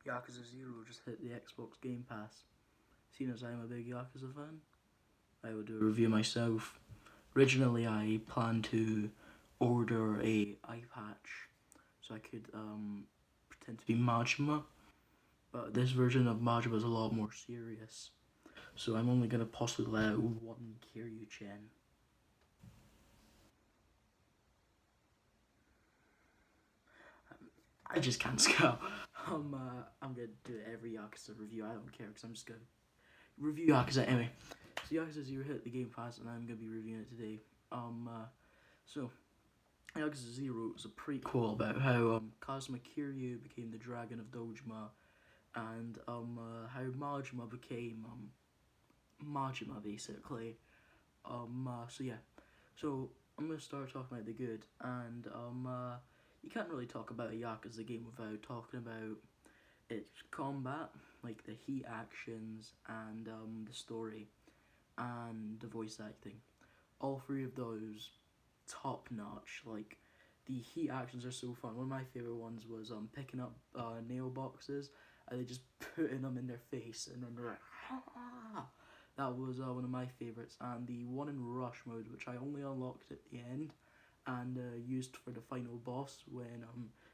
Yakuza 0 just hit the Xbox Game Pass. Seeing as I'm a big Yakuza fan, I will do a review myself. Originally, I planned to order a eye patch so I could pretend to be Majima, but this version of Majima is a lot more serious. So I'm only gonna possibly let out one Kiryu-chen. I just can't scale. I'm gonna do every Yakuza review. I don't care because I'm just gonna review Yakuza anyway. So Yakuza 0 hit the Game Pass, and I'm gonna be reviewing it today. So Yakuza 0 is a prequel about how Kazuma Kiryu became the Dragon of Dojima, and how Majima became Majima basically. So yeah, so I'm gonna start talking about the good, and you can't really talk about a Yakuza game without talking about its combat, like the heat actions and the story and the voice acting. All three of those top notch. Like the heat actions are so fun. One of my favorite ones was picking up nail boxes and they just putting them in their face and then they're like, ah! That was one of my favorites. And the one in rush mode, which I only unlocked at the end and used for the final boss when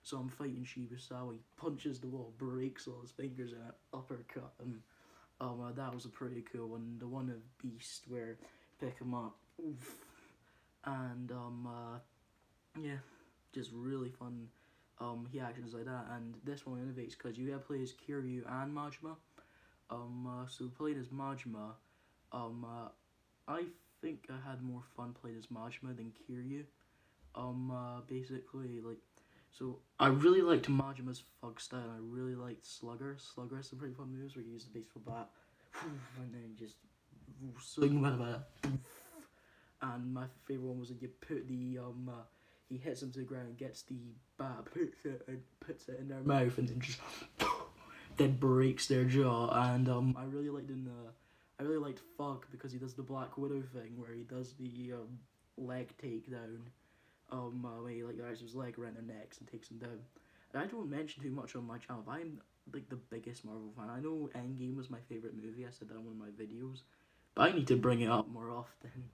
so I'm fighting Shibusawa, he punches the wall, breaks all his fingers in an uppercut, and that was a pretty cool one. The one of Beast where pick him up, oof, and yeah, just really fun he actions like that. And this one innovates because you gotta play as Kiryu and Majima. So playing as Majima, I think I had more fun playing as Majima than Kiryu. Basically, like, so I really liked Majima's Fug style. I really liked Slugger. Slugger has some pretty fun moves where you use the baseball bat and then just swing with it. And my favorite one was when you put the he hits him to the ground, gets the bat, puts it in their mouth, and then just then breaks their jaw. And I really liked Fug because he does the Black Widow thing where he does the leg takedown. Where he like wraps his leg around their necks and takes them down. And I don't mention too much on my channel, but I'm like the biggest Marvel fan. I know Endgame was my favorite movie. I said that in one of my videos, but I need to bring it up more often.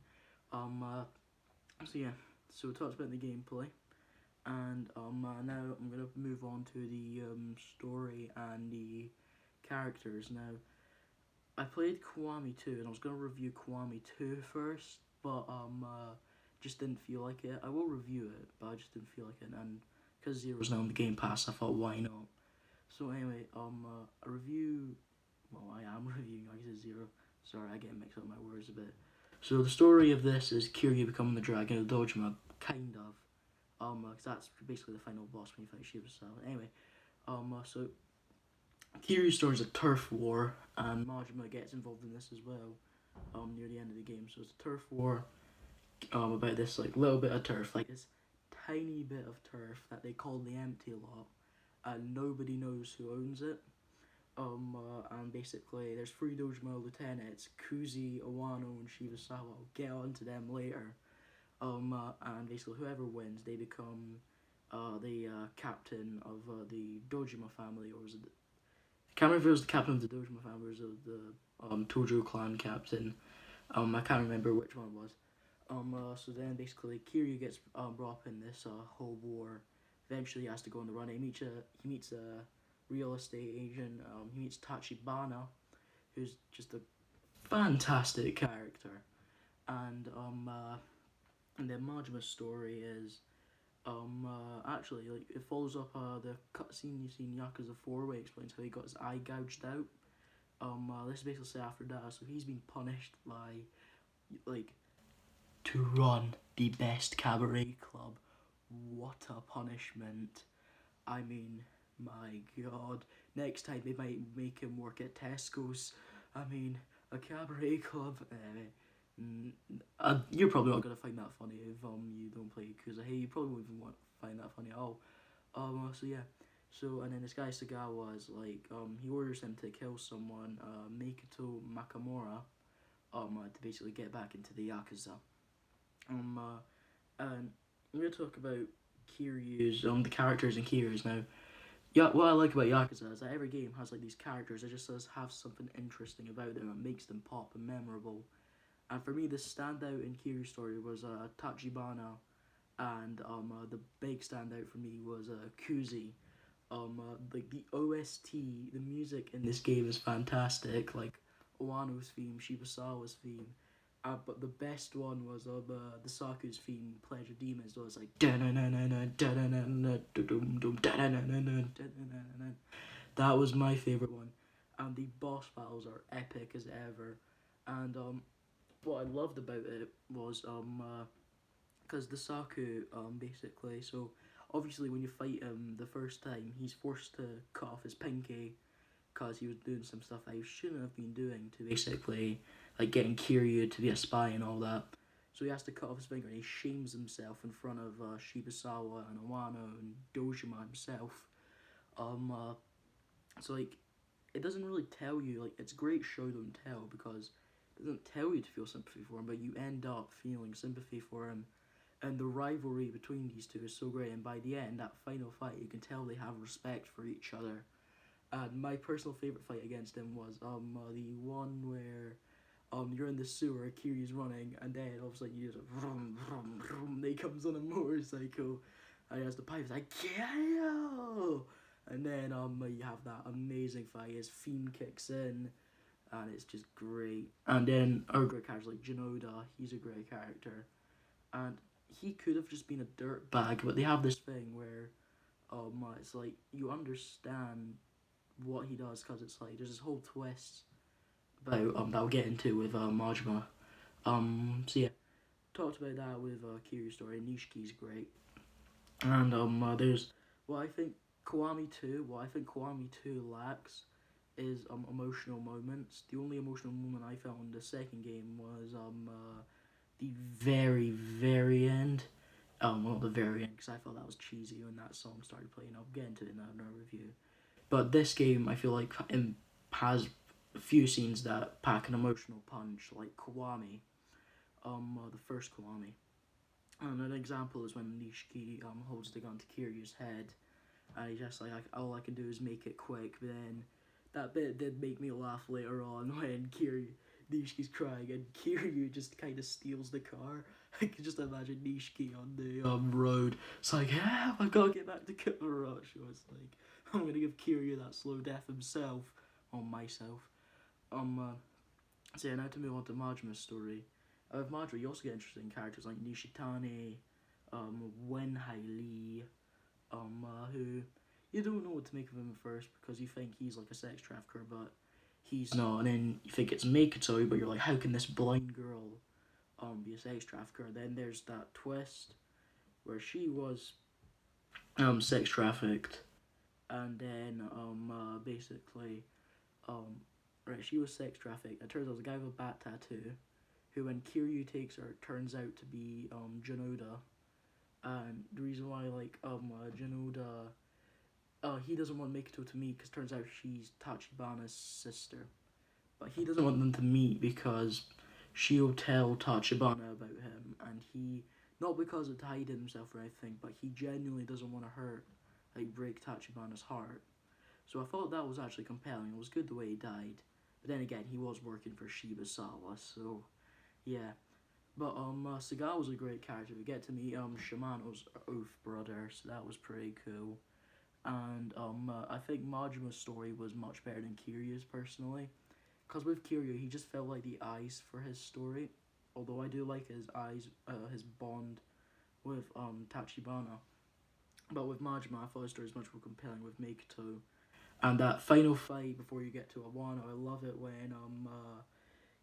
So yeah, so we talked about the gameplay, and now I'm gonna move on to the story and the characters. Now, I played Kiwami 2, and I was gonna review Kiwami 2 first, but just didn't feel like it. I will review it, but I just didn't feel like it, and because Zero's now on the Game Pass, I thought, why not? So anyway, a review. Well, I am reviewing Yakuza 0. Sorry, I get mixed up my words a bit. So the story of this is Kiryu becoming the Dragon of Dojima, kind of. Cause that's basically the final boss when you fight Shibusawa. Anyway, so Kiryu's story is a turf war, and Majima gets involved in this as well. Near the end of the game, so it's a turf war. About this like little bit of turf, like this tiny bit of turf that they call the empty lot, and nobody knows who owns it. And basically there's three Dojima lieutenants, Kuzi, Owano, and Shibusawa. I'll get onto them later. And basically whoever wins, they become the captain of the Dojima family, or is it? I can't remember if it was the captain of the Dojima family, or was it the Tojo clan captain. I can't remember which one it was. So then basically Kiryu gets brought up in this whole war. Eventually he has to go on the run. He meets a real estate agent. He meets Tachibana, who's just a fantastic character. And then Majima's story is actually like it follows up the cutscene you see in Yakuza 4 where he explains how he got his eye gouged out. This is basically after that, so he's been punished by like to run the best cabaret club. What a punishment. I mean, my god. Next time they might make him work at Tesco's. I mean, a cabaret club. You're probably not going to find that funny if you don't play Yakuza. Hey, you probably won't even find that funny at all. So yeah. So, and then this guy Sagawa is like, he orders him to kill someone, Makoto Makamura, to basically get back into the Yakuza. And I'm gonna talk about Kiryu's the characters in Kiryu's now. Yeah, what I like about Yakuza is that every game has like these characters that just does have something interesting about them and makes them pop and memorable. And for me, the standout in Kiryu's story was Tachibana, and the big standout for me was Kuzi. Like the OST, the music in this game is fantastic. Like Owano's theme, Shibasawa's theme. But the best one was the Saku's theme, Pledge of Demons. It was like that was my favorite one, and the boss battles are epic as ever. And what I loved about it was because the Saku basically, so obviously when you fight him the first time, he's forced to cut off his pinky because he was doing some stuff that he shouldn't have been doing to basically like getting Kiryu to be a spy and all that. So he has to cut off his finger and he shames himself in front of Shibusawa and Awano and Dojima himself. Um, so like it doesn't really tell you, like it's great show don't tell because it doesn't tell you to feel sympathy for him, but you end up feeling sympathy for him. And the rivalry between these two is so great, and by the end, that final fight, you can tell they have respect for each other. And my personal favorite fight against him was the one where you're in the sewer, Kiryu's running, and then all of a sudden you just vroom vroom vroom. He comes on a motorcycle, and he has the pipe. He's like Kiryu, and then you have that amazing fight. His theme kicks in, and it's just great. And then our great characters like Jinoda, he's a great character, and he could have just been a dirt bag, but they have this thing where it's like you understand what he does because it's like there's this whole twist about that I'll get into with Majima. So yeah, talked about that with Kiryu's story. Nishiki's great, and there's what I think Kiwami two. What I think Kiwami two lacks is emotional moments. The only emotional moment I felt in the second game was the very end. Well, the very end because I felt that was cheesy when that song started playing. I'll get into it in another review. But this game, I feel like, has a few scenes that pack an emotional punch, like Kiwami, the first Kiwami. And an example is when Nishiki holds the gun to Kiryu's head, and he's just like, all I can do is make it quick. But then that bit did make me laugh later on when Nishiki's crying and Kiryu just kind of steals the car. I can just imagine Nishiki on the road. It's like, yeah, I gotta get back to Kamarosh. It's like, I'm gonna give Kiryu that slow death himself on myself. So yeah, now to move on to Majima's story. With Majima, you also get interesting characters like Nishitani, Wenhai Lee, who you don't know what to make of him at first because you think he's like a sex trafficker, but he's not. And then you think it's Makoto, but you're like, how can this blind girl be a sex trafficker? And then there's that twist where she was sex trafficked, and then basically right, she was sex trafficked. It turns out it was a guy with a bat tattoo, who when Kiryu takes her turns out to be Jinoda. And the reason why Jinoda he doesn't want Mikito to meet because turns out she's Tachibana's sister. But he doesn't want them to meet because she'll tell Tachibana about him, and he, not because of to hide himself or anything, but he genuinely doesn't want to hurt, like break Tachibana's heart. So I thought that was actually compelling. It was good the way he died. But then again, he was working for Shibusawa, so yeah. But Saga was a great character. We get to meet Shimano's oath brother, so that was pretty cool. And I think Majima's story was much better than Kiryu's personally, because with Kiryu he just felt like the eyes for his story. Although I do like his eyes, his bond with Tachibana. But with Majima, I thought his story was much more compelling with Makoto. And that final fight before you get to Awano, I love it when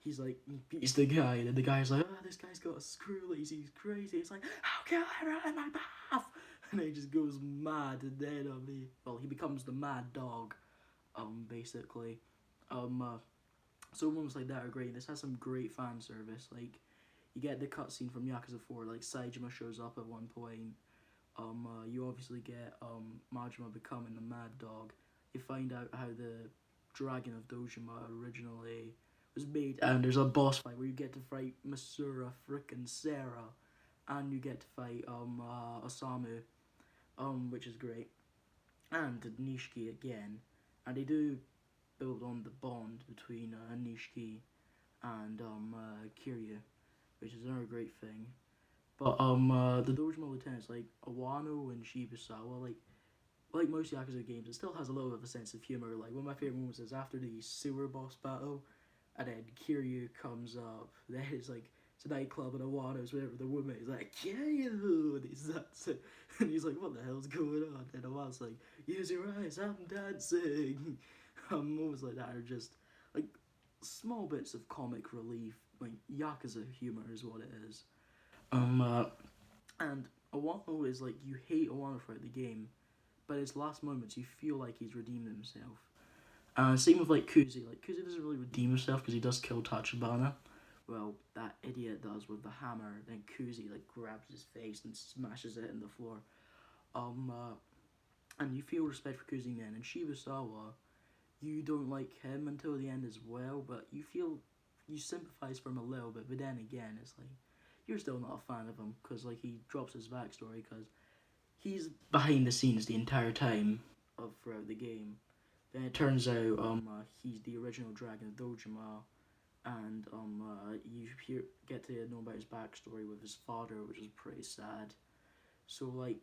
he's like he beats the guy and the guy's like, oh, this guy's got a screw loose, he's crazy. It's like, how can I run in my path? And he just goes mad, and then he becomes the mad dog, basically. So moments like that are great. This has some great fan service. Like you get the cutscene from Yakuza 4, like Saejima shows up at one point. You obviously get Majima becoming the mad dog. You find out how the Dragon of Dojima originally was made, and there's a boss fight where you get to fight Masura frickin' Sarah, and you get to fight Osamu, which is great. and Nishiki again, and they do build on the bond between Nishiki and Kiryu, which is another great thing. But the Dojima lieutenants like Awano and Shibusawa, like most Yakuza games, it still has a little bit of a sense of humor. Like one of my favorite moments is after the sewer boss battle, and then Kiryu comes up. Then it's like it's a nightclub and Awano's whatever the woman is like Kiryu, and he's that's it, and he's like, what the hell's going on? And Awano's like, use your eyes, I'm dancing. Moments like that are just like small bits of comic relief, like Yakuza humor is what it is. Um, uh, and Awano is like you hate Awano throughout the game, but his last moments you feel like he's redeemed himself. Same with like Kuzi. Like Kuzi doesn't really redeem himself because he does kill Tachibana. Well, that idiot does with the hammer. Then Kuzi like grabs his face and smashes it in the floor. Um, uh, and you feel respect for Kuzi then. And Shibusawa, you don't like him until the end as well, but you sympathize for him a little bit. But then again, it's like you're still not a fan of him because like he drops his backstory because he's behind the scenes the entire time of throughout the game. Then it turns out he's the original Dragon of Dojima, and get to know about his backstory with his father, which is pretty sad. So like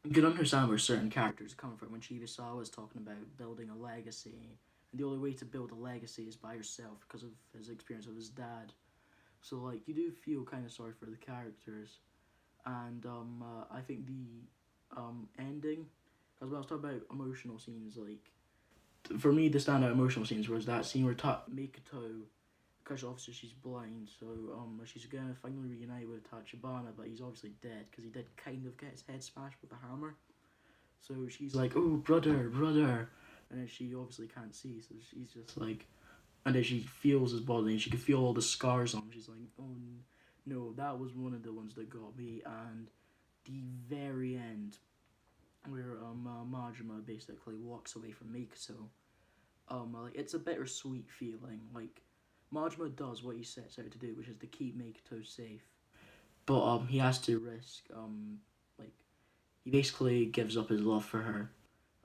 you can understand where certain characters come from when Chibisawa is talking about building a legacy, and the only way to build a legacy is by yourself because of his experience with his dad. So like you do feel kind of sorry for the characters, and I think the ending, because when I was talking about emotional scenes, like for me the standout emotional scenes was that scene where Mikoto, because obviously she's blind, so she's gonna finally reunite with Tachibana, but he's obviously dead because he did kind of get his head smashed with a hammer. So she's like, "Oh, brother, brother," and then she obviously can't see, so she's just like, and then she feels his body, and she can feel all the scars on him. She's like, "Oh no, that was one of the ones that got me." And the very end, where Majima basically walks away from Mikoto, like it's a bittersweet feeling. Like Majima does what he sets out to do, which is to keep Mikoto safe, but he has to risk like he basically gives up his love for her,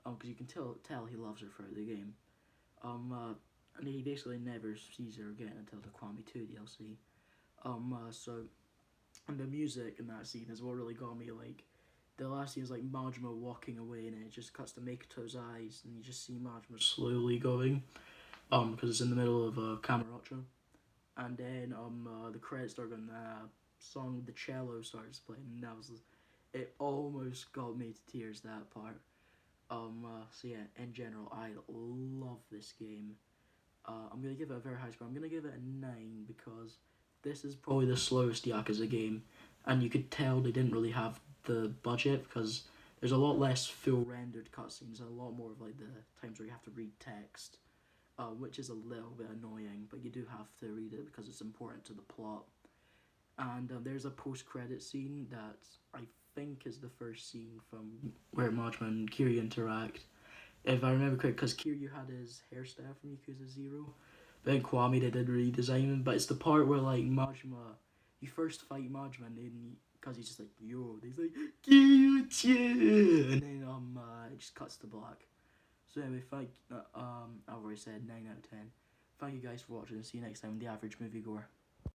because you can tell he loves her throughout the game. And he basically never sees her again until the Kwame 2 DLC. So and the music in that scene is what really got me. Like the last scene is like Majima walking away, and it just cuts to Mikoto's eyes, and you just see Majima slowly going, because it's in the middle of Kamurocho, and then the credits start going. Song with the cello starts playing, and that was it. Almost got me to tears that part. So yeah, in general, I love this game. I'm gonna give it a very high score. I'm gonna give it a 9 because this is probably the slowest Yakuza game, and you could tell they didn't really have the budget because there's a lot less full rendered cutscenes, and a lot more of like the times where you have to read text, which is a little bit annoying, but you do have to read it because it's important to the plot. And there's a post-credit scene that I think is the first scene from where Majima and Kiryu interact. If I remember correct, because Kiryu had his hairstyle from Yakuza 0. But in Kwame they did redesign him. But it's the part where like Majima, you first fight Majima and then because he's just like, yo, he's like, Kiryu, and then it just cuts to black. So anyway, I've already said 9 out of 10. Thank you guys for watching, and see you next time in the average moviegoer.